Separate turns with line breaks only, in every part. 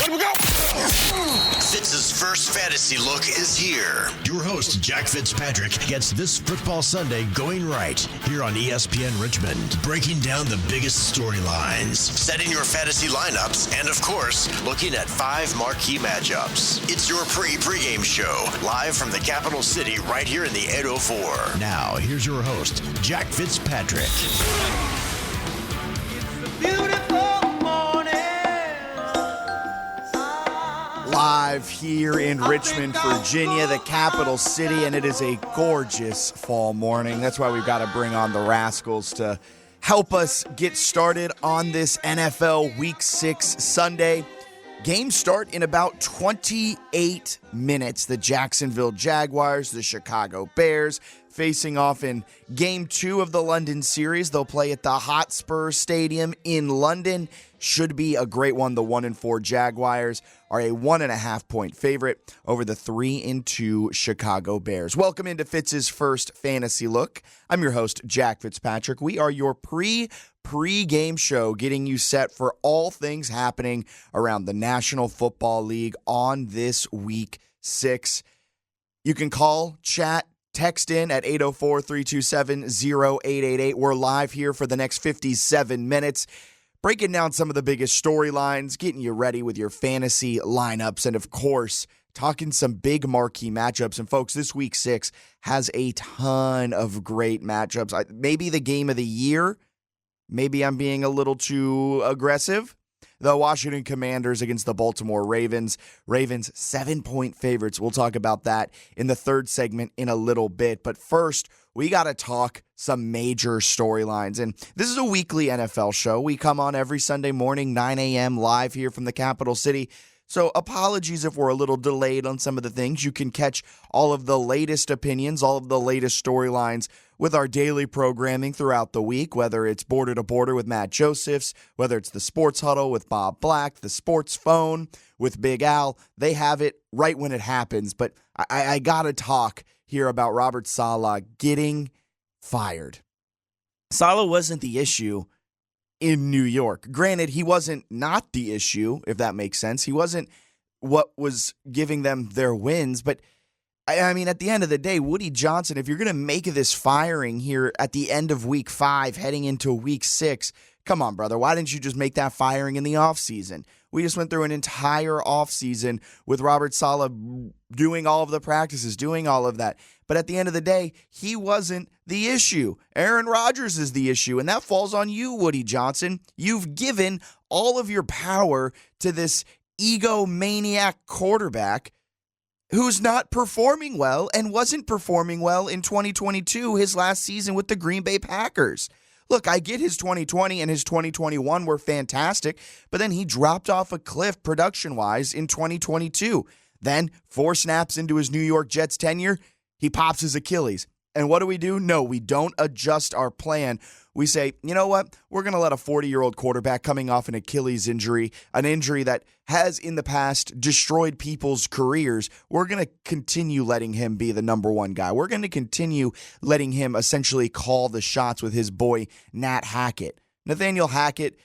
Let me go!
Fitz's first fantasy look is here. Your host, Jack Fitzpatrick, gets this football Sunday going right here on ESPN Richmond, breaking down the biggest storylines, setting your fantasy lineups, and of course, looking at 5 marquee matchups. It's your pregame show, live from the capital city right here in the 804. Now, here's your host, Jack Fitzpatrick.
Live here in Richmond, Virginia, the capital city, and it is a gorgeous fall morning. That's why we've got to bring on the Rascals to help us get started on this NFL Week 6 Sunday. Games start in about 28 minutes. The Jacksonville Jaguars, the Chicago Bears, facing off in Game 2 of the London series. They'll play at the Hotspur Stadium in London. Should be a great one. The 1-4 Jaguars are a 1.5-point favorite over the 3-2 Chicago Bears. Welcome into Fitz's first fantasy look. I'm your host, Jack Fitzpatrick. We are your pre-game show, getting you set for all things happening around the National Football League on this Week 6. You can call, chat, text in at 804-327-0888. We're live here for the next 57 minutes, breaking down some of the biggest storylines, getting you ready with your fantasy lineups, and of course, talking some big marquee matchups. And folks, this Week 6 has a ton of great matchups. Maybe the game of the year. Maybe I'm being a little too aggressive. The Washington Commanders against the Baltimore Ravens. Ravens 7-point favorites. We'll talk about that in the third segment in a little bit. But first, we got to talk some major storylines. And this is a weekly NFL show. We come on every Sunday morning, 9 a.m. live here from the capital city. So apologies if we're a little delayed on some of the things. You can catch all of the latest opinions, all of the latest storylines with our daily programming throughout the week, whether it's Border to Border with Matt Josephs, whether it's the Sports Huddle with Bob Black, the Sports Phone with Big Al. They have it right when it happens. But I got to talk here about Robert Saleh getting fired. Saleh wasn't the issue in New York. Granted, he wasn't not the issue, if that makes sense. He wasn't what was giving them their wins. But, I mean, at the end of the day, Woody Johnson, if you're going to make this firing here at the end of Week 5, heading into Week 6, come on, brother. Why didn't you just make that firing in the offseason? We just went through an entire offseason with Robert Saleh doing all of the practices, doing all of that. But at the end of the day, he wasn't the issue. Aaron Rodgers is the issue, and that falls on you, Woody Johnson. You've given all of your power to this egomaniac quarterback who's not performing well and wasn't performing well in 2022, his last season with the Green Bay Packers. Look, I get his 2020 and his 2021 were fantastic, but then he dropped off a cliff production-wise in 2022. Then, 4 snaps into his New York Jets tenure, he pops his Achilles. And what do? No, we don't adjust our plan. We say, you know what? We're going to let a 40-year-old quarterback coming off an Achilles injury, an injury that has in the past destroyed people's careers, we're going to continue letting him be the number one guy. We're going to continue letting him essentially call the shots with his boy, Nat Hackett. Nathaniel Hackett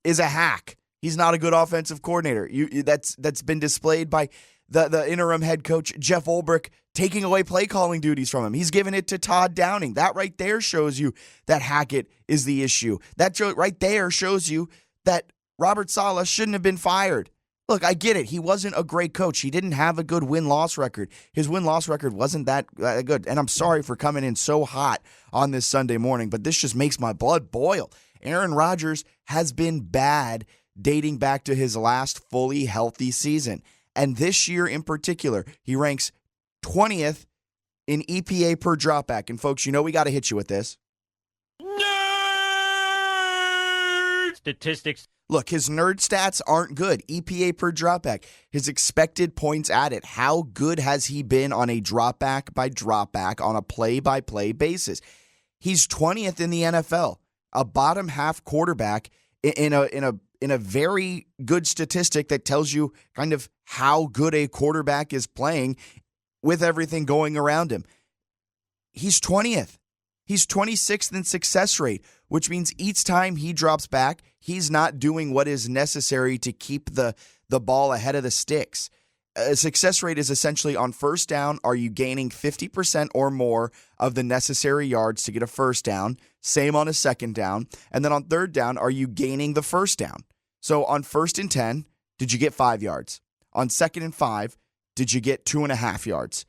is a hack. He's not a good offensive coordinator. That's been displayed by the interim head coach, Jeff Ulbrich, taking away play calling duties from him. He's given it to Todd Downing. That right there shows you that Hackett is the issue. That right there shows you that Robert Saleh shouldn't have been fired. Look, I get it. He wasn't a great coach. He didn't have a good win-loss record. His win-loss record wasn't that good. And I'm sorry for coming in so hot on this Sunday morning, but this just makes my blood boil. Aaron Rodgers has been bad dating back to his last fully healthy season. And this year in particular, he ranks 20th in EPA per dropback. And folks, you know we got to hit you with this.
Nerd statistics.
Look, his nerd stats aren't good. EPA per dropback. His expected points added. How good has he been on a dropback by dropback on a play-by-play basis? He's 20th in the NFL, a bottom half quarterback in a very good statistic that tells you kind of how good a quarterback is playing with everything going around him. He's 20th. He's 26th in success rate, which means each time he drops back, he's not doing what is necessary to keep the the ball ahead of the sticks. A success rate is essentially on first down, are you gaining 50% or more of the necessary yards to get a first down? Same on a second down. And then on third down, are you gaining the first down? So on 1st and 10, did you get 5 yards? On 2nd and 5, did you get 2.5 yards?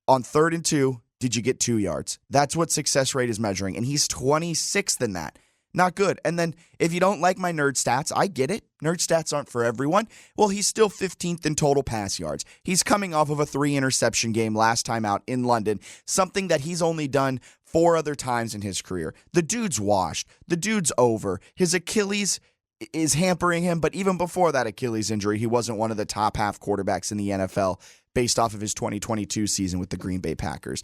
On 3rd and 2, did you get 2 yards? That's what success rate is measuring. And he's 26th in that. Not good. And then if you don't like my nerd stats, I get it. Nerd stats aren't for everyone. Well, he's still 15th in total pass yards. He's coming off of a 3-interception game last time out in London, something that he's only done 4 other times in his career. The dude's washed. The dude's over. His Achilles is hampering him, but even before that Achilles injury, he wasn't one of the top half quarterbacks in the NFL based off of his 2022 season with the Green Bay Packers.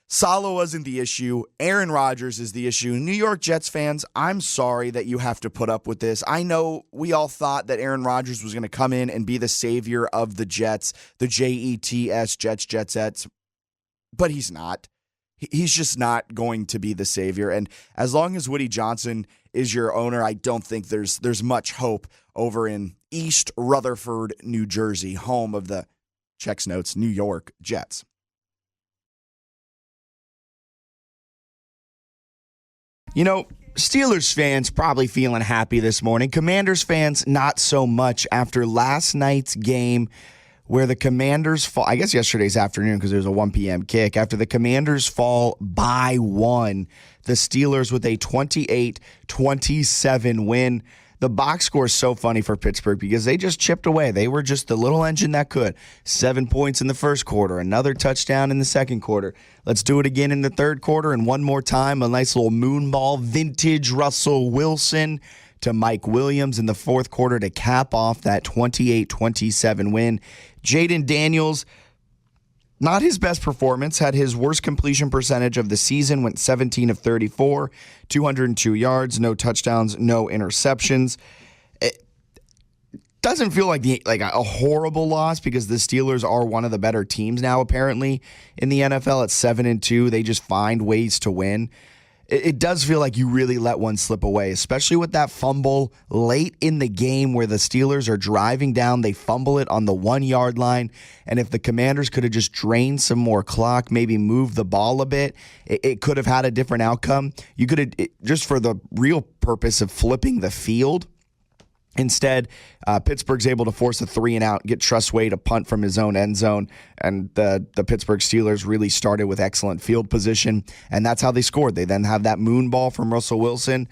Saleh wasn't the issue. Aaron Rodgers is the issue. New York Jets fans, I'm sorry that you have to put up with this. I know we all thought that Aaron Rodgers was going to come in and be the savior of the Jets, the Jets, Jetsettes, but he's not. He's just not going to be the savior. And as long as Woody Johnson is your owner, I don't think there's much hope over in East Rutherford, New Jersey, home of the, checks notes, New York Jets. You know, Steelers fans probably feeling happy this morning. Commanders fans, not so much after last night's game where the Commanders fall, I guess yesterday's afternoon because there was a 1 p.m. kick. After the Commanders fall by 1, the Steelers with a 28-27 win. The box score is so funny for Pittsburgh because they just chipped away. They were just the little engine that could. 7 points in the first quarter, another touchdown in the second quarter. Let's do it again in the third quarter, and one more time, a nice little moonball, vintage Russell Wilson to Mike Williams in the fourth quarter to cap off that 28-27 win. Jaden Daniels, not his best performance, had his worst completion percentage of the season, went 17 of 34, 202 yards, no touchdowns, no interceptions. It doesn't feel like a horrible loss because the Steelers are one of the better teams now, apparently, in the NFL at 7-2. They just find ways to win. It does feel like you really let one slip away, especially with that fumble late in the game where the Steelers are driving down. They fumble it on the 1-yard line. And if the Commanders could have just drained some more clock, maybe moved the ball a bit, it could have had a different outcome. You could have, just for the real purpose of flipping the field. Instead, Pittsburgh's able to force a 3-and-out, get Trustway to punt from his own end zone, and the Pittsburgh Steelers really started with excellent field position, and that's how they scored. They then have that moon ball from Russell Wilson,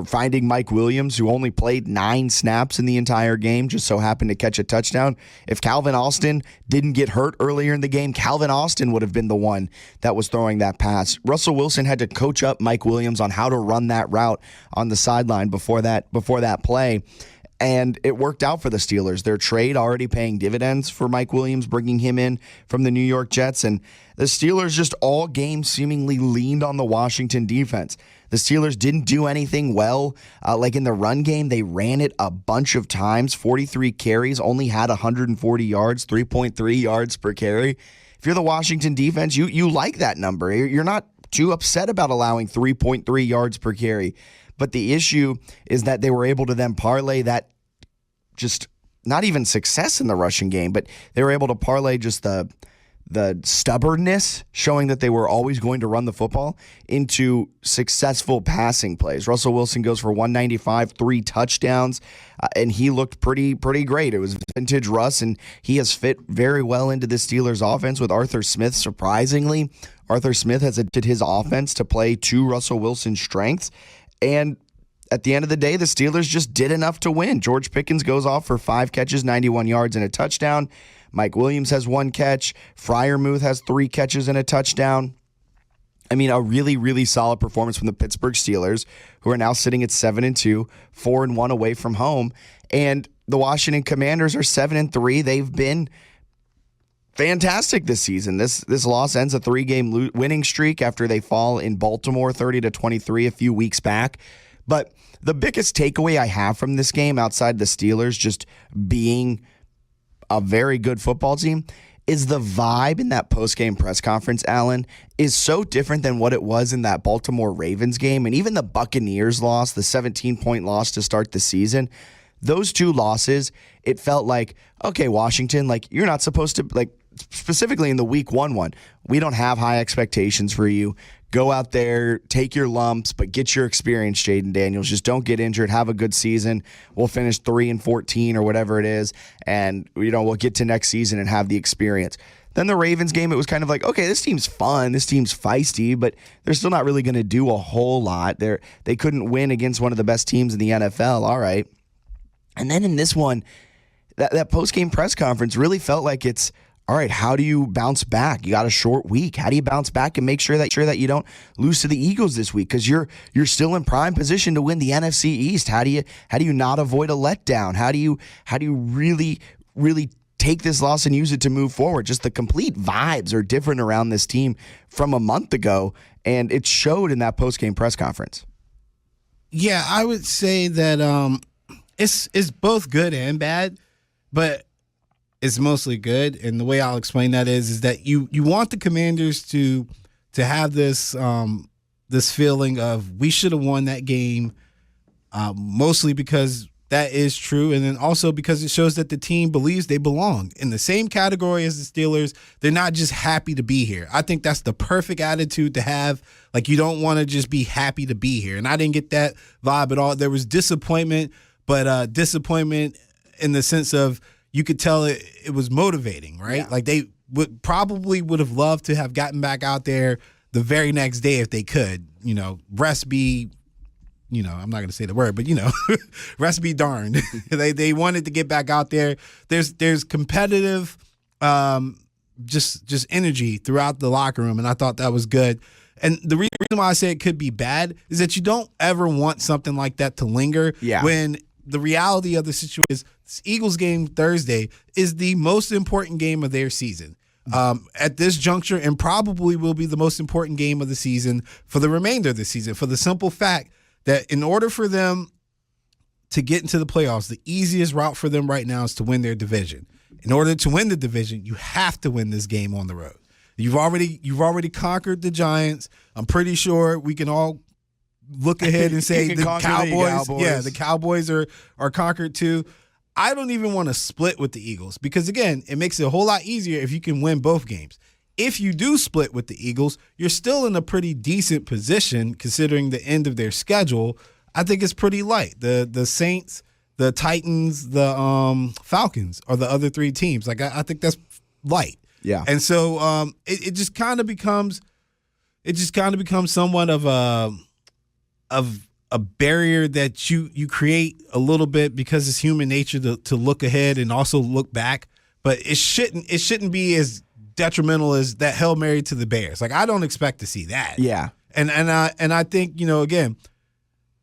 finding Mike Williams, who only played 9 snaps in the entire game, just so happened to catch a touchdown. If Calvin Austin didn't get hurt earlier in the game, Calvin Austin would have been the one that was throwing that pass. Russell Wilson had to coach up Mike Williams on how to run that route on the sideline before that play. And it worked out for the Steelers. Their trade already paying dividends for Mike Williams, bringing him in from the New York Jets. And the Steelers just all game seemingly leaned on the Washington defense. The Steelers didn't do anything well. Like in the run game, they ran it a bunch of times. 43 carries, only had 140 yards, 3.3 yards per carry. If you're the Washington defense, you like that number. You're not too upset about allowing 3.3 yards per carry. But the issue is that they were able to then parlay that, just not even success in the rushing game, but they were able to parlay just the stubbornness, showing that they were always going to run the football, into successful passing plays. Russell Wilson goes for 195, 3 touchdowns, and he looked pretty great. It was vintage Russ, and he has fit very well into the Steelers offense with Arthur Smith. Surprisingly, Arthur Smith has adapted his offense to play to Russell Wilson's strengths. And at the end of the day, the Steelers just did enough to win. George Pickens goes off for 5 catches, 91 yards, and a touchdown. Mike Williams has 1 catch. Freiermuth has 3 catches and a touchdown. I mean, a really, really solid performance from the Pittsburgh Steelers, who are now sitting at 7-2, 4-1 away from home. And the Washington Commanders are 7-3. They've been fantastic this season. This loss ends a 3-game winning streak after they fall in Baltimore 30-23 a few weeks back. But the biggest takeaway I have from this game, outside the Steelers just being a very good football team, is the vibe in that post-game press conference, Alan, is so different than what it was in that Baltimore Ravens game. And even the Buccaneers loss, the 17-point loss to start the season, those two losses, it felt like, okay, Washington, like you're not supposed to, like specifically in the week 1-1, we don't have high expectations for you. Go out there, take your lumps, but get your experience, Jaden Daniels. Just don't get injured. Have a good season. We'll finish 3-14 or whatever it is, and we'll get to next season and have the experience. Then the Ravens game, it was kind of like, okay, this team's fun, this team's feisty, but they're still not really going to do a whole lot. They couldn't win against one of the best teams in the NFL. All right. And then in this one, that post-game press conference really felt like it's, all right, how do you bounce back? You got a short week. How do you bounce back and make sure that you don't lose to the Eagles this week? Because you're still in prime position to win the NFC East. How do you not avoid a letdown? How do you really take this loss and use it to move forward? Just the complete vibes are different around this team from a month ago, and it showed in that post-game press conference.
Yeah, I would say that it's both good and bad, but it's mostly good. And the way I'll explain that is that you want the Commanders to have this this feeling of we should have won that game, mostly because that is true, and then also because it shows that the team believes they belong in the same category as the Steelers. They're not just happy to be here. I think that's the perfect attitude to have. Like, you don't want to just be happy to be here, and I didn't get that vibe at all. There was disappointment, but disappointment in the sense of you could tell it was motivating, right? Yeah. Like, they would have loved to have gotten back out there the very next day if they could. Rest be, I'm not going to say the word, but rest be darned. They wanted to get back out there. There's competitive, just energy throughout the locker room, and I thought that was good. And the reason why I say it could be bad is that you don't ever want something like that to linger. Yeah. When the reality of the situation is this Eagles game Thursday is the most important game of their season. At this juncture, and probably will be the most important game of the season for the remainder of the season, for the simple fact that in order for them to get into the playoffs, the easiest route for them right now is to win their division. In order to win the division, you have to win this game on the road. You've already conquered the Giants. I'm pretty sure we can all look ahead and say the Cowboys. Yeah, the Cowboys are conquered too. I don't even want to split with the Eagles because, again, it makes it a whole lot easier if you can win both games. If you do split with the Eagles, you're still in a pretty decent position considering the end of their schedule. I think it's pretty light. The Saints, the Titans, the Falcons are the other three teams. Like, I think that's light.
Yeah.
And so it just kind of becomes somewhat of a barrier that you create a little bit because it's human nature to look ahead and also look back. But it shouldn't be as detrimental as that Hail Mary to the Bears. Like, I don't expect to see that.
Yeah.
And I think, again,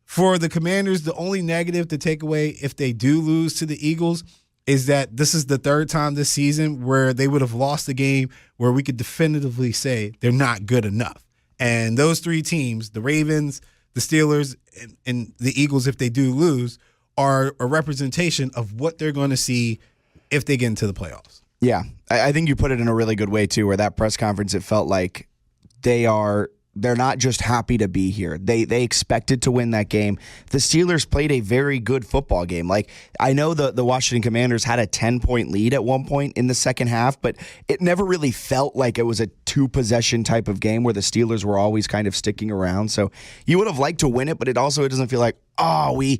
for the Commanders, the only negative to take away if they do lose to the Eagles is that this is the third time this season where they would have lost a game where we could definitively say they're not good enough. And those three teams, the Ravens, the Steelers, and the Eagles, if they do lose, are a representation of what they're going to see if they get into the playoffs.
Yeah, I think you put it in a really good way, too, where that press conference, it felt like they're not just happy to be here. They expected to win that game. The Steelers played a very good football game. Like, I know the Washington Commanders had a 10-point lead at one point in the second half, but it never really felt like it was a two-possession type of game where the Steelers were always kind of sticking around. So you would have liked to win it, but it doesn't feel like, oh, we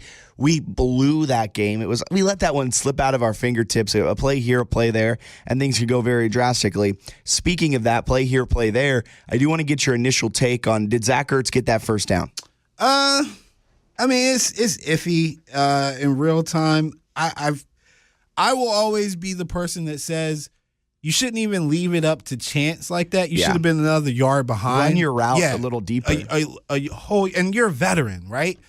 blew that game. We let that one slip out of our fingertips. A play here, a play there, and things could go very drastically. Speaking of that, play here, play there, I do want to get your initial take on, did Zach Ertz get that first down?
I mean, it's iffy in real time. I will always be the person that says you shouldn't even leave it up to chance like that. You should have been another yard behind.
Run your route a little deeper.
And you're a veteran, right?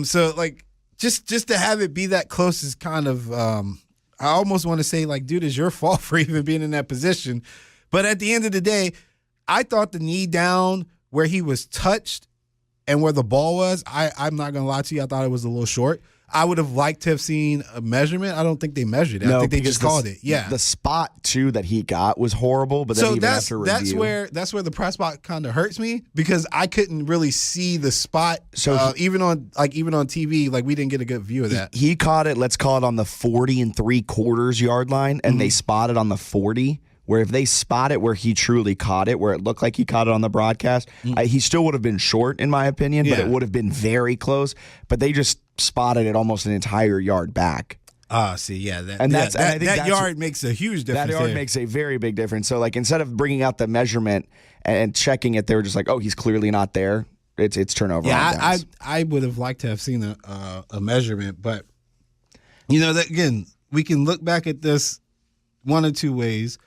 So like just to have it be that close is kind of I almost want to say, like, dude, it's your fault for even being in that position. But at the end of the day, I thought the knee down where he was touched and where the ball was, I'm not going to lie to you, I thought it was a little short. I would have liked to have seen a measurement. I don't think they measured it. I think they just called it. Yeah.
The spot, too, that he got was horrible, but then even after review.
That's where the press box kind of hurts me because I couldn't really see the spot. So even on TV, like we didn't get a good view of that.
He caught it, let's call it on the 40 3/4 yard line, and they spotted on the 40. Where if they spot it where he truly caught it, where it looked like he caught it on the broadcast, he still would have been short, in my opinion, but it would have been very close. But they just spotted it almost an entire yard back.
See, yeah. That yard makes a huge difference.
That yard makes a very big difference. So, like, instead of bringing out the measurement and checking it, they were just like, oh, he's clearly not there. It's turnover.
Yeah, I would have liked to have seen a measurement. But, again, we can look back at this one or two ways.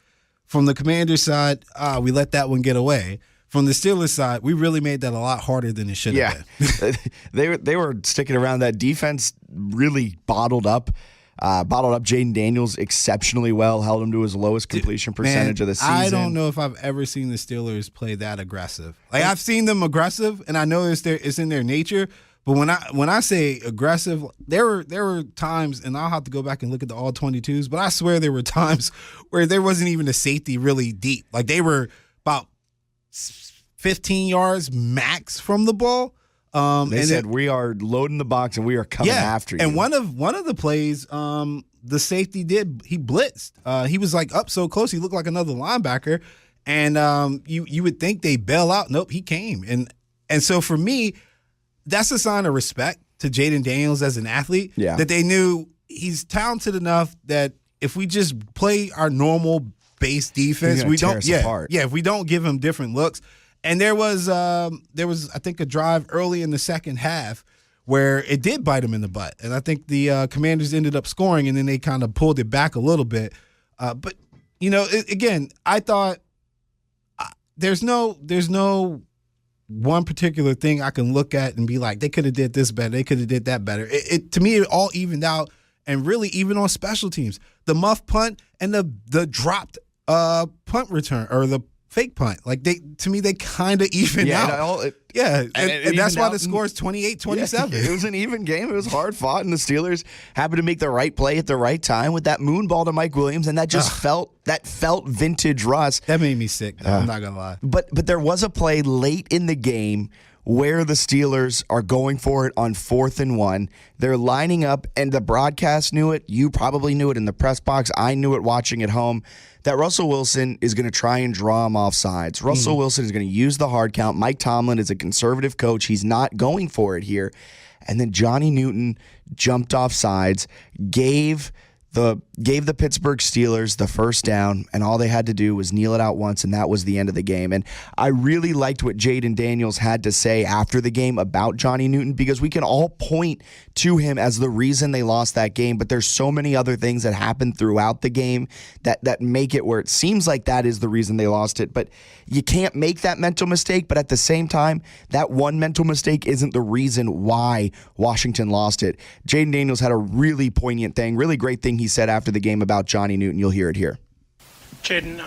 From the Commanders' side, we let that one get away. From the Steelers' side, we really made that a lot harder than it should have
been. They were sticking around. That defense really bottled up Jaden Daniels exceptionally well, held him to his lowest completion percentage of the season.
I don't know if I've ever seen the Steelers play that aggressive. Like, I've seen them aggressive, and I know it's in their nature. But when I say aggressive, there were times, and I'll have to go back and look at the all 22s, but I swear there were times where there wasn't even a safety really deep. Like, they were about 15 yards max from the ball.
They said, we are loading the box and we are coming after you.
And one of the plays, the safety he blitzed. He was like up so close, he looked like another linebacker. And you would think they bail out. Nope, he came. And so for me, that's a sign of respect to Jaden Daniels as an athlete. Yeah. That they knew he's talented enough that if we just play our normal base defense, we don't if we don't give him different looks. And there was I think a drive early in the second half where it did bite him in the butt. And I think the Commanders ended up scoring, and then they kind of pulled it back a little bit. But again, I thought there's no one particular thing I can look at and be like, they could have did this better, they could have did that better. To me, it all evened out, and really even on special teams, the muff punt and the dropped punt return or the fake punt, like they kind of evened out. And that's why the score is 28-27.
It was an even game. It was hard fought, and the Steelers happened to make the right play at the right time with that moon ball to Mike Williams, and that just felt vintage Russ.
That made me sick, though, I'm not gonna lie.
But there was a play late in the game where the Steelers are going for it on 4th and 1. They're lining up, and the broadcast knew it. You probably knew it in the press box. I knew it watching at home, that Russell Wilson is going to try and draw him off sides. Russell Wilson is going to use the hard count. Mike Tomlin is a conservative coach. He's not going for it here. And then Johnny Newton jumped off sides, gave the Pittsburgh Steelers the first down, and all they had to do was kneel it out once, and that was the end of the game. And I really liked what Jaden Daniels had to say after the game about Johnny Newton, because we can all point to him as the reason they lost that game, but there's so many other things that happened throughout the game that make it where it seems like that is the reason they lost it. But you can't make that mental mistake, but at the same time, that one mental mistake isn't the reason why Washington lost it. Jaden Daniels had a really poignant thing, really great thing he said after the game about Johnny Newton. You'll hear it here.
Jaden,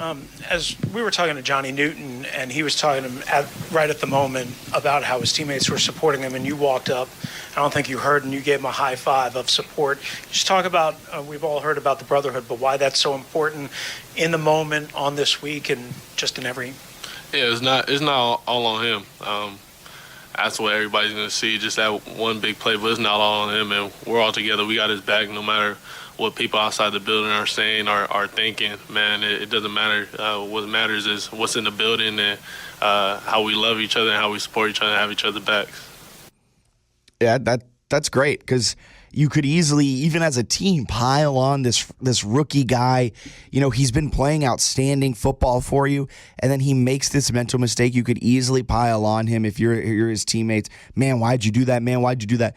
as we were talking to Johnny Newton, and he was talking to him right at the moment about how his teammates were supporting him, and you walked up, I don't think you heard, and you gave him a high five of support. Just talk about, we've all heard about the brotherhood, but why that's so important in the moment, on this week, and just in every...
Yeah, it's not all on him. That's what everybody's going to see, just that one big play, but it's not all on him, and we're all together. We got his back no matter what people outside the building are saying or are thinking. Man, it doesn't matter. What matters is what's in the building and how we love each other and how we support each other and have each other's backs.
Yeah, that's great, because you could easily, even as a team, pile on this rookie guy. He's been playing outstanding football for you, and then he makes this mental mistake. You could easily pile on him if you're his teammates. Man, why'd you do that? Man, why'd you do that?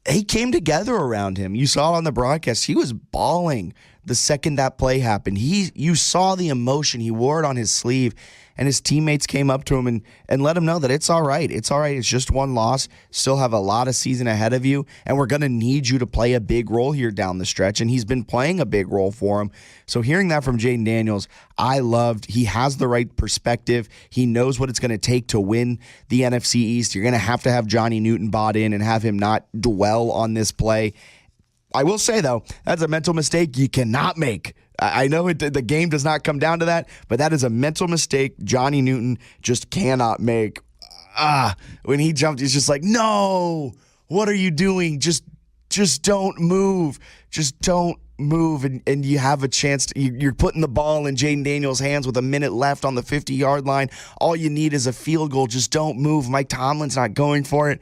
He came together around him. You saw it on the broadcast. He was bawling the second that play happened. You saw the emotion. He wore it on his sleeve, and his teammates came up to him and let him know that it's all right. It's all right. It's just one loss. Still have a lot of season ahead of you, and we're going to need you to play a big role here down the stretch. And he's been playing a big role for him. So hearing that from Jaden Daniels, I loved. He has the right perspective. He knows what it's going to take to win the NFC East. You're going to have Johnny Newton bought in and have him not dwell on this play. I will say, though, that's a mental mistake you cannot make. I know the game does not come down to that, but that is a mental mistake Johnny Newton just cannot make. When he jumped, he's just like, no, what are you doing? Just don't move. Just don't move. And you have a chance. You're putting the ball in Jaden Daniels' hands with a minute left on the 50-yard line. All you need is a field goal. Just don't move. Mike Tomlin's not going for it.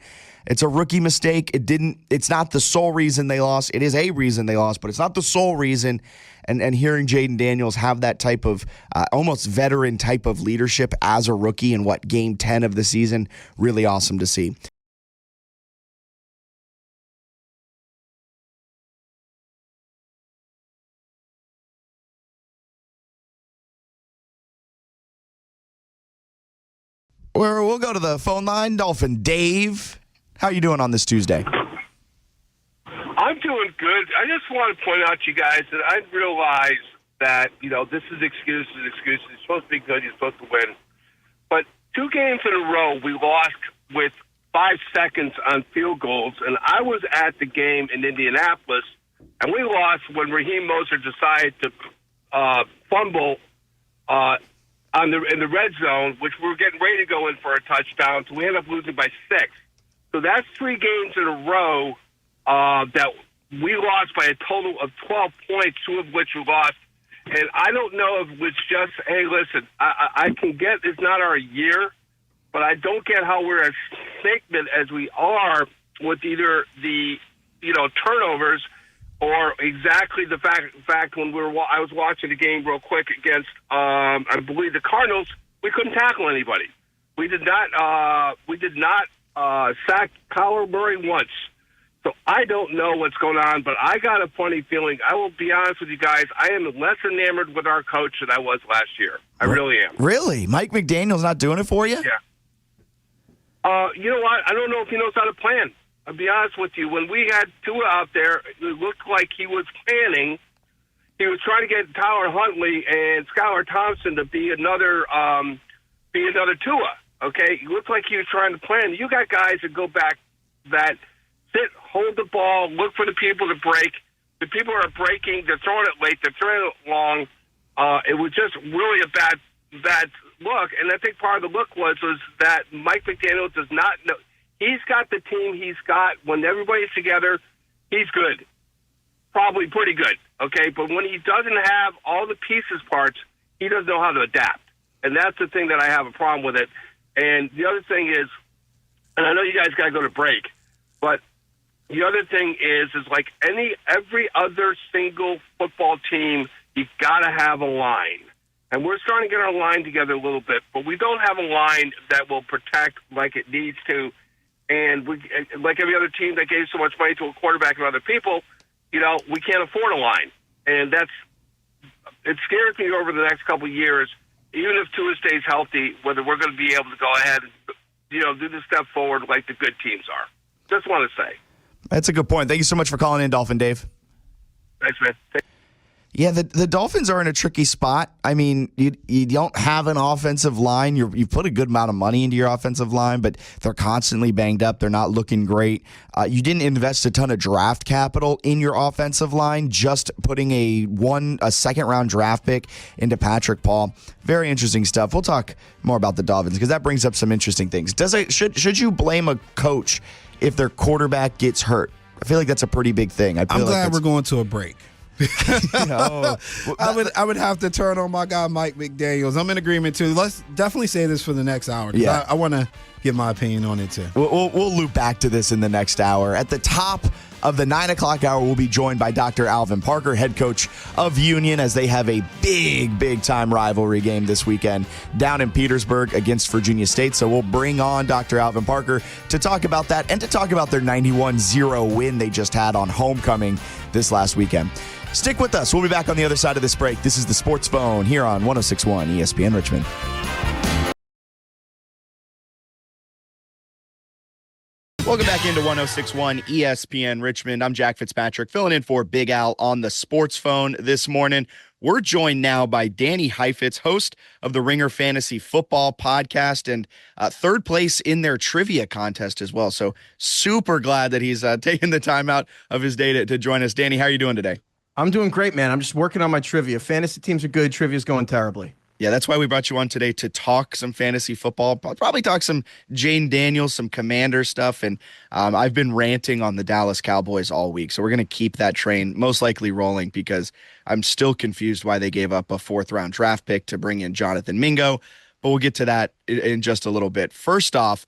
It's a rookie mistake. It's not the sole reason they lost. It is a reason they lost, but it's not the sole reason. And hearing Jaden Daniels have that type of almost veteran type of leadership as a rookie in game 10 of the season, really awesome to see. We'll go to the phone line. Dolphin Dave, how you doing on this Tuesday?
I'm doing good. I just want to point out to you guys that I realize that, this is excuses. You're supposed to be good. You're supposed to win. But 2 games in a row, we lost with 5 seconds on field goals. And I was at the game in Indianapolis, and we lost when Raheem Moser decided to fumble in the red zone, which we were getting ready to go in for a touchdown. So we ended up losing by 6. So that's 3 games in a row that we lost by a total of 12 points, 2 of which we lost. And I don't know if it's just, hey, listen, I can get it's not our year, but I don't get how we're as stagnant as we are with either the, turnovers or exactly the fact when I was watching the game real quick against, I believe the Cardinals, we couldn't tackle anybody. We did not sack Kyler Murray once. So I don't know what's going on, but I got a funny feeling. I will be honest with you guys. I am less enamored with our coach than I was last year. I really am.
Really? Mike McDaniel's not doing it for you?
Yeah. You know what? I don't know if he knows how to plan. I'll be honest with you. When we had Tua out there, it looked like he was planning. He was trying to get Tyler Huntley and Skylar Thompson to be another Tua. Okay? It looked like he was trying to plan. You got guys that go back that sit, hold the ball, look for the people to break. The people are breaking. They're throwing it late. They're throwing it long. It was just really a bad look. And I think part of the look was that Mike McDaniel does not know. He's got the team he's got. When everybody's together, he's good. Probably pretty good, okay? But when he doesn't have all the pieces parts, he doesn't know how to adapt. And that's the thing that I have a problem with it. And the other thing is, and I know you guys got to go to break, but the other thing is like every other single football team, you got to have a line. And we're starting to get our line together a little bit, but we don't have a line that will protect like it needs to. And we, like every other team that gave so much money to a quarterback and other people, we can't afford a line. And it scares me over the next couple of years, even if Tua stays healthy, whether we're going to be able to go ahead and, do the step forward like the good teams are. Just want to say.
That's a good point. Thank you so much for calling in, Dolphin Dave.
Thanks, man.
Yeah, the Dolphins are in a tricky spot. I mean, you don't have an offensive line. You put a good amount of money into your offensive line, but they're constantly banged up. They're not looking great. You didn't invest a ton of draft capital in your offensive line, just putting a second-round draft pick into Patrick Paul. Very interesting stuff. We'll talk more about the Dolphins because that brings up some interesting things. Should you blame a coach if their quarterback gets hurt? I feel like that's a pretty big thing.
I'm glad we're going to a break. I would have to turn on my guy Mike McDaniels. I'm in agreement too. Let's definitely say this for the next hour. I want to give my opinion on it too.
We'll loop back to this in the next hour. At the top of the 9 o'clock hour, we'll be joined by Dr. Alvin Parker, head coach of Union, as they have a big time rivalry game this weekend down in Petersburg against Virginia State. So we'll bring on Dr. Alvin Parker to talk about that and to talk about their 91-0 win they just had on homecoming this last weekend. Stick with us. We'll be back on the other side of this break. This is the Sports Phone here on 106.1 ESPN Richmond. Welcome back into 106.1 ESPN Richmond. I'm Jack Fitzpatrick, filling in for Big Al on the Sports Phone this morning. We're joined now by Danny Heifetz, host of the Ringer Fantasy Football Podcast, and third place in their trivia contest as well. So super glad that he's taking the time out of his day to join us. Danny, how are you doing today?
I'm doing great, man. I'm just working on my trivia. Fantasy teams are good. Trivia's going terribly.
Yeah, that's why we brought you on today, to talk some fantasy football, probably talk some Jane Daniels, some Commander stuff. And I've been ranting on the Dallas Cowboys all week. So we're going to keep that train most likely rolling, because I'm still confused why they gave up a 4th-round draft pick to bring in Jonathan Mingo. But we'll get to that in just a little bit. First off,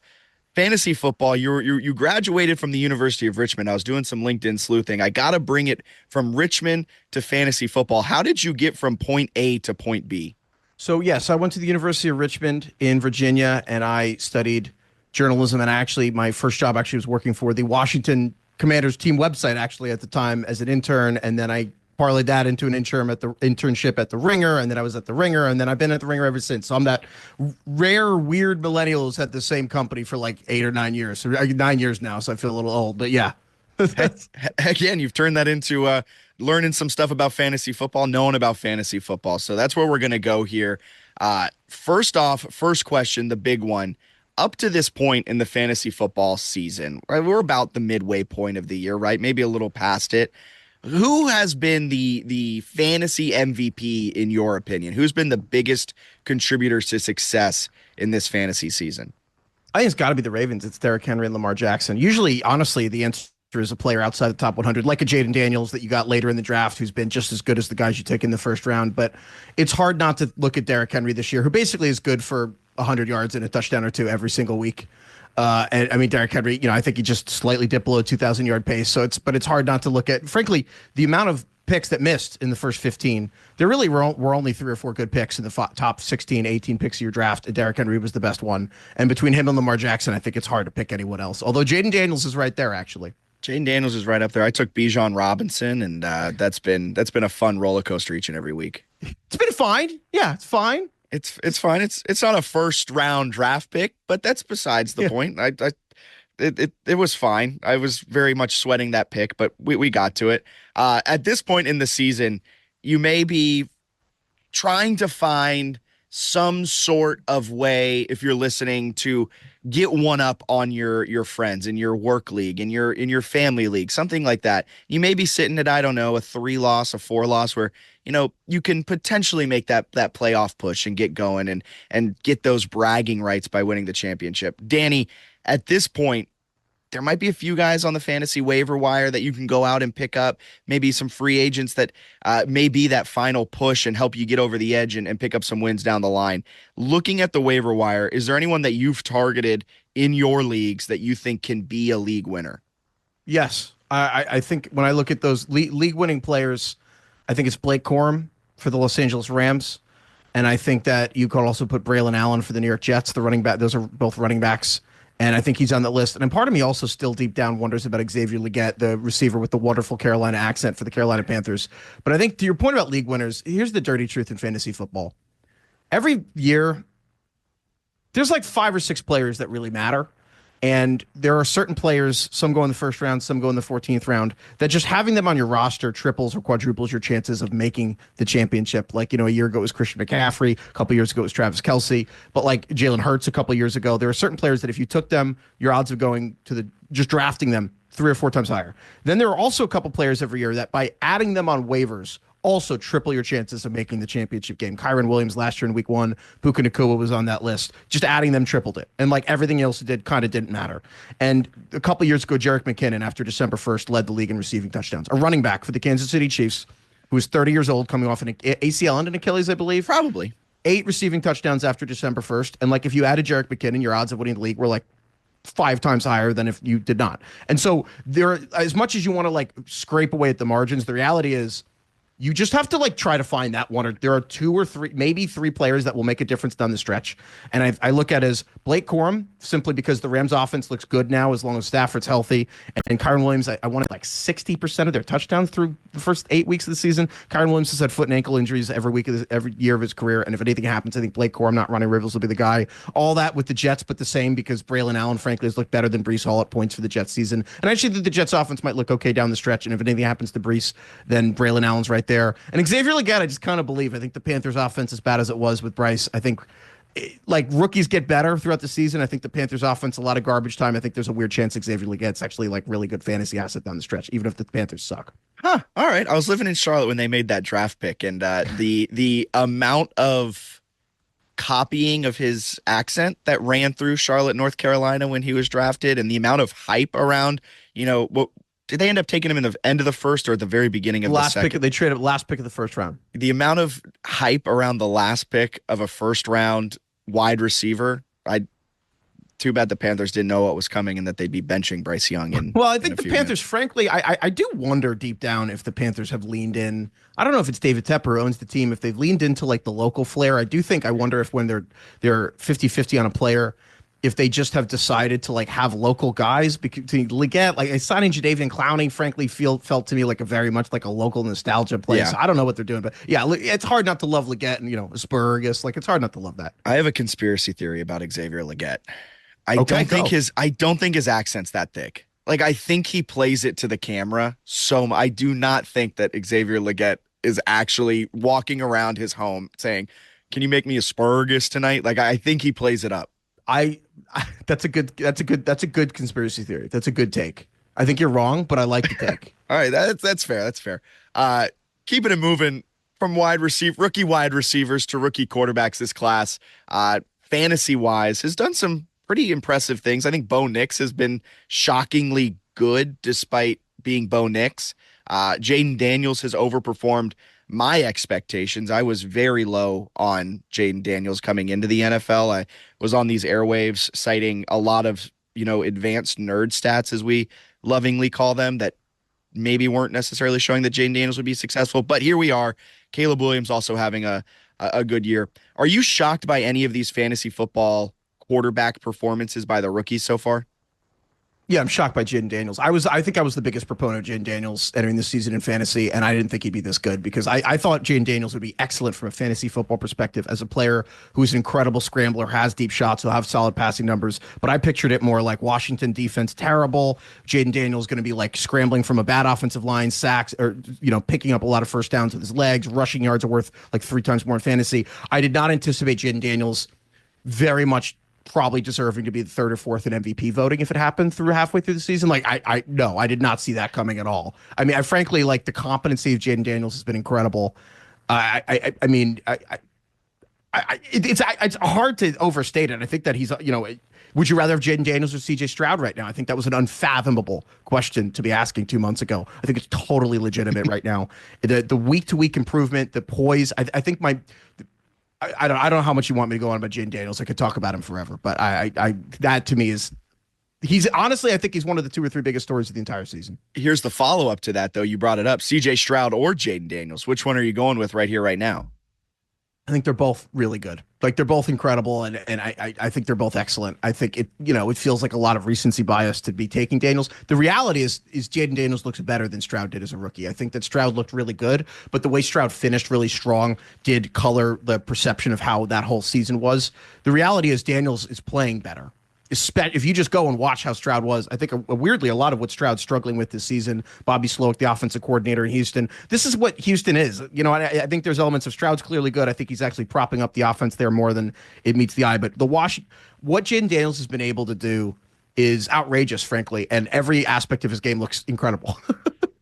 fantasy football, you graduated from the University of Richmond. I was doing some LinkedIn sleuthing. I got to bring it from Richmond to fantasy football. How did you get from point A to point B?
So, yes, I went to the University of Richmond in Virginia, and I studied journalism. And my first job was working for the Washington Commanders team website, at the time, as an intern. And then I parlayed that into an internship at the Ringer, and then I was at the Ringer, and then I've been at the Ringer ever since. So I'm that rare, weird millennial who's had the same company for like 8 or 9 years. So 9 years now, so I feel a little old. But yeah.
Again, you've turned that into learning some stuff about fantasy football, knowing about fantasy football. So that's where we're going to go here. First question, the big one. Up to this point in the fantasy football season, right, we're about the midway point of the year, right? Maybe a little past it. Who has been the fantasy MVP in your opinion? Who's been the biggest contributor to success in this fantasy season?
I think it's got to be the Ravens. It's Derrick Henry and Lamar Jackson. Usually, honestly, the answer is a player outside the top 100, like a Jaden Daniels that you got later in the draft, who's been just as good as the guys you take in the first round. But it's hard not to look at Derrick Henry this year, who basically is good for 100 yards and a touchdown or two every single week. And I mean, Derrick Henry, I think he just slightly dipped below a 2,000-yard pace. But it's hard not to look at, frankly, the amount of picks that missed in the first 15. There really were only 3 or 4 good picks in the top 16, 18 picks of your draft. And Derrick Henry was the best one. And between him and Lamar Jackson, I think it's hard to pick anyone else. Although Jaden Daniels is right there, actually.
Jaden Daniels is right up there. I took Bijan Robinson, and that's been a fun roller coaster each and every week.
It's been fine. Yeah, it's fine.
It's fine. It's not a 1st-round draft pick, but that's besides the point. It was fine. I was very much sweating that pick, but we got to it. At this point in the season, you may be trying to find some sort of way, if you're listening, to get one up on your friends in your work league, in your family league, something like that. You may be sitting at, I don't know, a 3-loss, a 4-loss, where you can potentially make that playoff push and get going and get those bragging rights by winning the championship. Danny, at this point, there might be a few guys on the fantasy waiver wire that you can go out and pick up, maybe some free agents that may be that final push and help you get over the edge and pick up some wins down the line. Looking at the waiver wire, is there anyone that you've targeted in your leagues that you think can be a league winner?
Yes. I think when I look at those league-winning players, I think it's Blake Corum for the Los Angeles Rams, and I think that you could also put Braylon Allen for the New York Jets, the running back. Those are both running backs. And I think he's on that list. And part of me also still deep down wonders about Xavier Legette, the receiver with the wonderful Carolina accent for the Carolina Panthers. But I think to your point about league winners, here's the dirty truth in fantasy football. Every year, there's like 5 or 6 players that really matter. And there are certain players, some go in the 1st round, some go in the 14th round, that just having them on your roster triples or quadruples your chances of making the championship. Like, a year ago it was Christian McCaffrey, a couple years ago it was Travis Kelce, but like Jalen Hurts a couple years ago, there are certain players that if you took them, your odds of going to just drafting them 3 or 4 times higher. Then there are also a couple players every year that by adding them on waivers also triple your chances of making the championship game. Kyron Williams last year in week 1, Puka Nacua was on that list. Just adding them tripled it. And like everything else it did kind of didn't matter. And a couple years ago, Jerick McKinnon, after December 1st, led the league in receiving touchdowns. A running back for the Kansas City Chiefs, who was 30 years old, coming off an ACL and an Achilles, I believe.
Probably.
8 receiving touchdowns after December 1st. And like if you added Jerick McKinnon, your odds of winning the league were like 5 times higher than if you did not. And so there, as much as you want to like scrape away at the margins, the reality is you just have to like try to find that one, or there are 2 or 3, maybe 3 players that will make a difference down the stretch. And I look at it as Blake Corum, simply because the Rams offense looks good now as long as Stafford's healthy. And Kyren Williams, I wanted like 60% of their touchdowns through the first 8 weeks of the season. Kyren Williams has had foot and ankle injuries every year of his career. And if anything happens, I think Blake Corum, not Ronnie Rivers, will be the guy. All that with the Jets, but the same because Braylon Allen, frankly, has looked better than Breece Hall at points for the Jets season. And I actually think the Jets offense might look okay down the stretch. And if anything happens to Breece, then Braylon Allen's right there. And Xavier Legette, I just kind of believe. I think the Panthers offense, as bad as it was with Bryce, I think like rookies get better throughout the season. I think the Panthers offense, a lot of garbage time. I think there's a weird chance Xavier Legette's actually like really good fantasy asset down the stretch, even if the Panthers suck.
Huh. All right. I was living in Charlotte when they made that draft pick, and the amount of copying of his accent that ran through Charlotte, North Carolina when he was drafted, and the amount of hype around, what did they end up taking him in the end of the first or at the very beginning of the second?
They traded last pick of the first round.
The amount of hype around the last pick of a first round wide receiver, too bad the Panthers didn't know what was coming and that they'd be benching Bryce Young.
I think the Panthers, frankly, I do wonder deep down if the Panthers have leaned in. I don't know if it's David Tepper who owns the team, if they've leaned into like the local flair. I wonder if when they're 50-50 on a player, if they just have decided to like have local guys, because to Legette, like signing Jadeveon Clowney, frankly, felt to me like a very much like a local nostalgia play. Yeah. So I don't know what they're doing, but yeah, it's hard not to love Legette and Asparagus. Like it's hard not to love that.
I have a conspiracy theory about Xavier Legette. I don't think his accent's that thick. Like I think he plays it to the camera. So I do not think that Xavier Legette is actually walking around his home saying, "Can you make me asparagus tonight?" Like I think he plays it up.
That's a good conspiracy theory. That's a good take. I think you're wrong, but I like the take.
All right, that's fair. That's fair. Keeping it moving from rookie wide receivers to rookie quarterbacks this class, fantasy wise, has done some pretty impressive things. I think Bo Nix has been shockingly good despite being Bo Nix. Jaden Daniels has overperformed my expectations. I was very low on Jaden Daniels coming into the NFL. I was on these airwaves citing a lot of, advanced nerd stats, as we lovingly call them, that maybe weren't necessarily showing that Jaden Daniels would be successful. But here we are. Caleb Williams also having a good year. Are you shocked by any of these fantasy football quarterback performances by the rookies so far?
Yeah, I'm shocked by Jaden Daniels. I think I was the biggest proponent of Jaden Daniels entering this season in fantasy, and I didn't think he'd be this good because I thought Jaden Daniels would be excellent from a fantasy football perspective as a player who's an incredible scrambler, has deep shots, will have solid passing numbers. But I pictured it more like Washington defense terrible. Jaden Daniels going to be like scrambling from a bad offensive line, sacks, or picking up a lot of first downs with his legs. Rushing yards are worth like 3 times more in fantasy. I did not anticipate Jaden Daniels very much probably deserving to be the 3rd or 4th in MVP voting if it happened halfway through the season. Like I did not see that coming at all. I mean, I frankly like the competency of Jaden Daniels has been incredible. It's hard to overstate it. I think that he's would you rather have Jaden Daniels or CJ Stroud right now? I think that was an unfathomable question to be asking 2 months ago. I think it's totally legitimate right now. The week to week improvement, the poise. I think I don't know how much you want me to go on about Jaden Daniels. I could talk about him forever, but that to me is he's honestly, I think he's one of the 2 or 3 biggest stories of the entire season.
Here's the follow up to that, though. You brought it up: CJ Stroud or Jaden Daniels. Which one are you going with right here, right now?
I think they're both really good. Like they're both incredible, and I think they're both excellent. I think it feels like a lot of recency bias to be taking Daniels. The reality is Jaden Daniels looks better than Stroud did as a rookie. I think that Stroud looked really good, but the way Stroud finished really strong did color the perception of how that whole season was. The reality is Daniels is playing better. If you just go and watch how Stroud was, I think weirdly a lot of what Stroud's struggling with this season, Bobby Slowick, the offensive coordinator in Houston, this is what Houston is. I think there's elements of Stroud's clearly good. I think he's actually propping up the offense there more than it meets the eye. But what Jaden Daniels has been able to do is outrageous, frankly, and every aspect of his game looks incredible.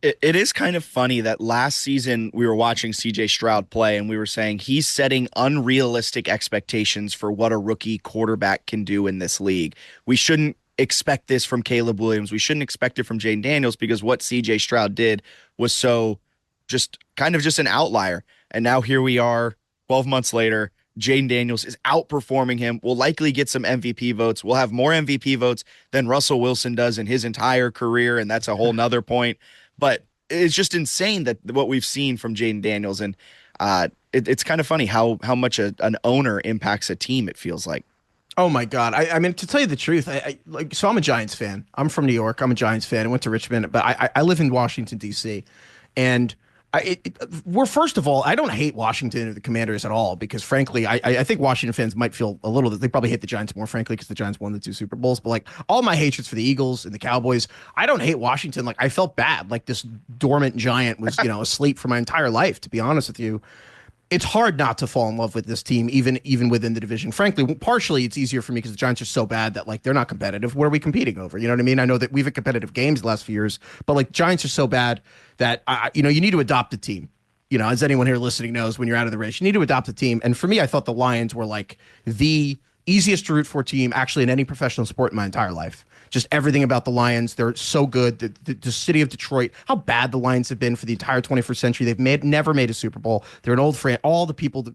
It is kind of funny that last season we were watching CJ Stroud play and we were saying he's setting unrealistic expectations for what a rookie quarterback can do in this league. We shouldn't expect this from Caleb Williams. We shouldn't expect it from Jaden Daniels because what CJ Stroud did was so just an outlier. And now here we are 12 months later. Jaden Daniels is outperforming him. We'll likely get some MVP votes. We'll have more MVP votes than Russell Wilson does in his entire career, and that's a whole nother point. But it's just insane that what we've seen from Jaden Daniels, and it's kind of funny how much an owner impacts a team, it feels like.
Oh my God. I mean, to tell you the truth, so I'm a Giants fan. I'm from New York. I'm a Giants fan. I went to Richmond, but I live in Washington, D.C. And first of all, I don't hate Washington or the Commanders at all, because frankly, I think Washington fans might feel a little that they probably hate the Giants more, frankly, because the Giants won the 2 Super Bowls. But like all my hatreds for the Eagles and the Cowboys, I don't hate Washington. Like I felt bad. Like this dormant giant was, asleep for my entire life, to be honest with you. It's hard not to fall in love with this team, even within the division. Frankly, partially it's easier for me because the Giants are so bad that like they're not competitive. What are we competing over? You know what I mean? I know that we've had competitive games the last few years, but like Giants are so bad that you need to adopt a team. As anyone here listening knows, when you're out of the race, you need to adopt a team. And for me, I thought the Lions were like the easiest to root for team actually in any professional sport in my entire life. Just everything about the Lions. They're so good. The city of Detroit, how bad the Lions have been for the entire 21st century. They've never made a Super Bowl. They're an old friend. All the people,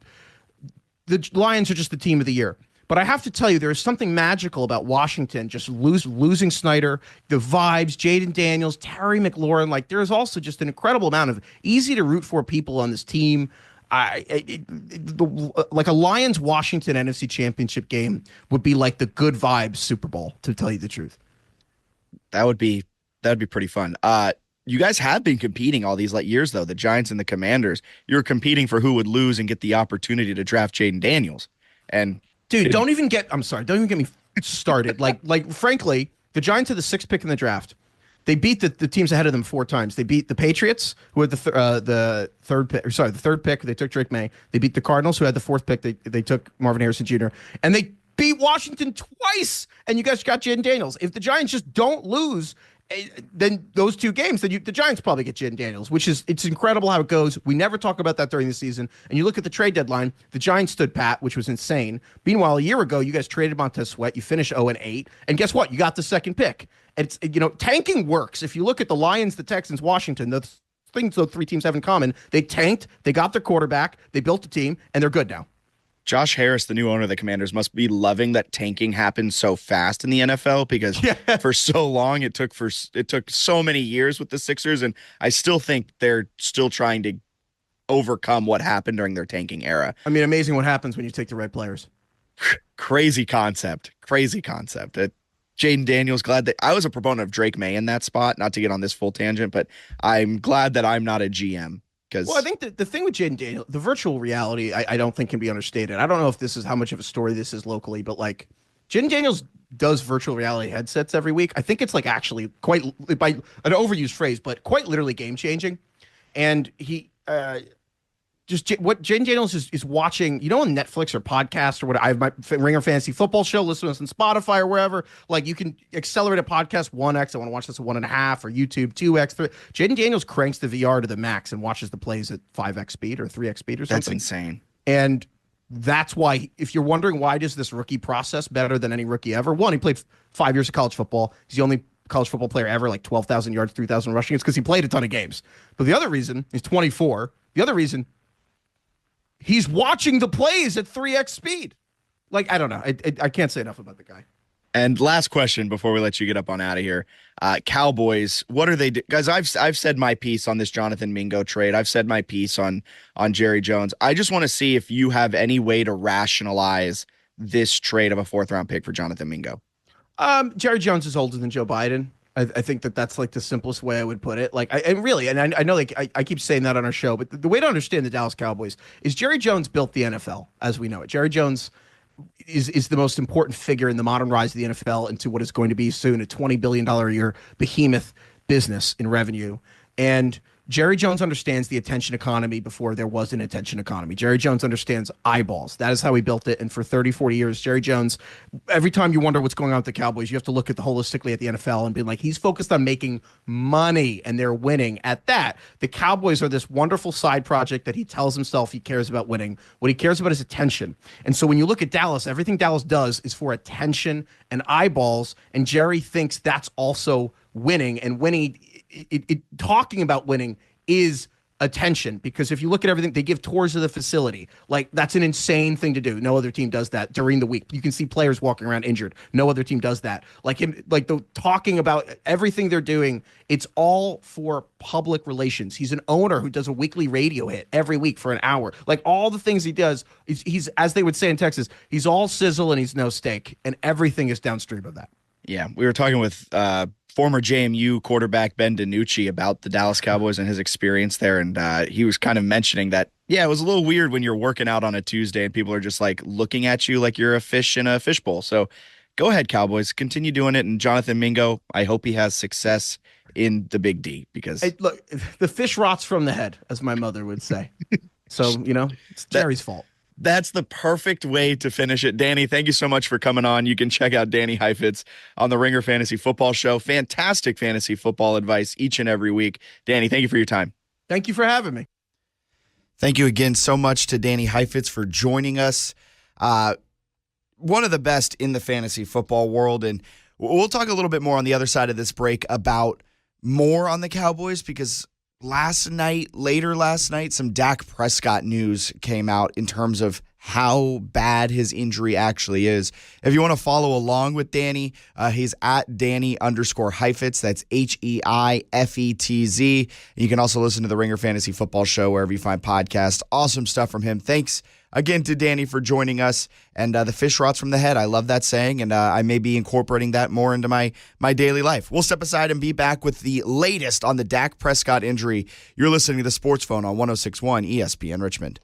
the Lions are just the team of the year. But I have to tell you, there is something magical about Washington just losing Snyder, the vibes, Jaden Daniels, Terry McLaurin. Like there is also just an incredible amount of easy to root for people on this team. Like a Lions-Washington NFC Championship game would be like the good vibes Super Bowl, to tell you the truth.
That'd be pretty fun. You guys have been competing all these years, though. The Giants and the Commanders. You're competing for who would lose and get the opportunity to draft Jaden Daniels. And
dude, don't even get me started. like frankly, the Giants had the 6th pick in the draft. They beat the teams ahead of them 4 times. They beat the Patriots, who had the third pick. They took Drake May. They beat the Cardinals, who had the 4th pick. They took Marvin Harrison Jr. And they beat Washington twice. And you guys got Jaden Daniels. If the Giants just don't lose, then those 2 games, then the Giants probably get Jaden Daniels, it's incredible how it goes. We never talk about that during the season. And you look at the trade deadline, the Giants stood pat, which was insane. Meanwhile, a year ago, you guys traded Montez Sweat. You finished 0-8. And guess what? You got the 2nd pick. It's tanking works. If you look at the Lions, the Texans, Washington, the things those 3 teams have in common, they tanked, they got their quarterback, they built a team, and they're good now.
Josh Harris, the new owner of the Commanders, must be loving that tanking happened so fast in the NFL, because for so long it took so many years with the Sixers, and I still think they're still trying to overcome what happened during their tanking era.
I mean, amazing what happens when you take the right players.
Crazy concept. Jaden Daniels, glad that I was a proponent of Drake May in that spot, not to get on this full tangent, but I'm glad that I'm not a GM.
Well, I think the thing with Jaden Daniels, the virtual reality, I don't think can be understated. I don't know if this is how much of a story this is locally, but like Jaden Daniels does virtual reality headsets every week. I think it's like actually quite, by an overused phrase, but quite literally game changing. And he what Jaden Daniels is watching, on Netflix or podcast or what, I have my Ringer Fantasy Football Show, listen to us on Spotify or wherever. Like you can accelerate a podcast 1x. I want to watch this at 1.5, or YouTube 2x. 3. Jaden Daniels cranks the VR to the max and watches the plays at 5x speed or 3x speed or something.
That's insane.
And that's why, if you're wondering why does this rookie process better than any rookie ever, one, he played 5 years of college football. He's the only college football player ever, like 12,000 yards, 3,000 rushing. It's because he played a ton of games. But the other reason, he's 24. The other reason, he's watching the plays at 3x speed. Like, I don't know. I can't say enough about the guy.
And last question before we let you get up on out of here. Cowboys, what are they guys, I've said my piece on this Jonathan Mingo trade. I've said my piece on Jerry Jones. I just want to see if you have any way to rationalize this trade of a 4th-round pick for Jonathan Mingo.
Jerry Jones is older than Joe Biden. I think that's like the simplest way I would put it. Like, I know, like I keep saying that on our show, but the way to understand the Dallas Cowboys is Jerry Jones built the NFL as we know it. Jerry Jones is the most important figure in the modern rise of the NFL into what is going to be soon a $20 billion a year behemoth business in revenue. And Jerry Jones understands the attention economy before there was an attention economy. Jerry Jones understands eyeballs. That is how he built it. And for 30, 40 years, Jerry Jones, every time you wonder what's going on with the Cowboys, you have to look at the holistically at the NFL and be like, he's focused on making money and they're winning at that. The Cowboys are this wonderful side project that he tells himself he cares about winning. What he cares about is attention. And so when you look at Dallas, everything Dallas does is for attention and eyeballs. And Jerry thinks that's also winning, and winning, talking about winning is attention, because if you look at everything, they give tours of the facility. Like, that's an insane thing to do. No other team does that during the week. You can see players walking around injured. No other team does that. Like the talking about everything they're doing, it's all for public relations. He's an owner who does a weekly radio hit every week for an hour. Like, all the things he does, he's as they would say in Texas, he's all sizzle and he's no steak, and everything is downstream of that.
Yeah, we were talking with former JMU quarterback Ben DiNucci about the Dallas Cowboys and his experience there, and he was kind of mentioning that, yeah, it was a little weird when you're working out on a Tuesday and people are just like looking at you like you're a fish in a fishbowl. So go ahead, Cowboys, continue doing it. And Jonathan Mingo, I hope he has success in the Big D, because
look, the fish rots from the head, as my mother would say. So, it's Jerry's fault.
That's the perfect way to finish it. Danny, thank you so much for coming on. You can check out Danny Heifetz on the Ringer Fantasy Football Show. Fantastic fantasy football advice each and every week. Danny, thank you for your time.
Thank you for having me.
Thank you again so much to Danny Heifetz for joining us. One of the best in the fantasy football world. And we'll talk a little bit more on the other side of this break about more on the Cowboys, because later last night, some Dak Prescott news came out in terms of how bad his injury actually is. If you want to follow along with Danny, he's at Danny_Heifetz. That's HEIFETZ. You can also listen to the Ringer Fantasy Football Show wherever you find podcasts. Awesome stuff from him. Thanks again to Danny for joining us. And the fish rots from the head. I love that saying, and I may be incorporating that more into my daily life. We'll step aside and be back with the latest on the Dak Prescott injury. You're listening to the Sports Phone on 106.1 ESPN Richmond.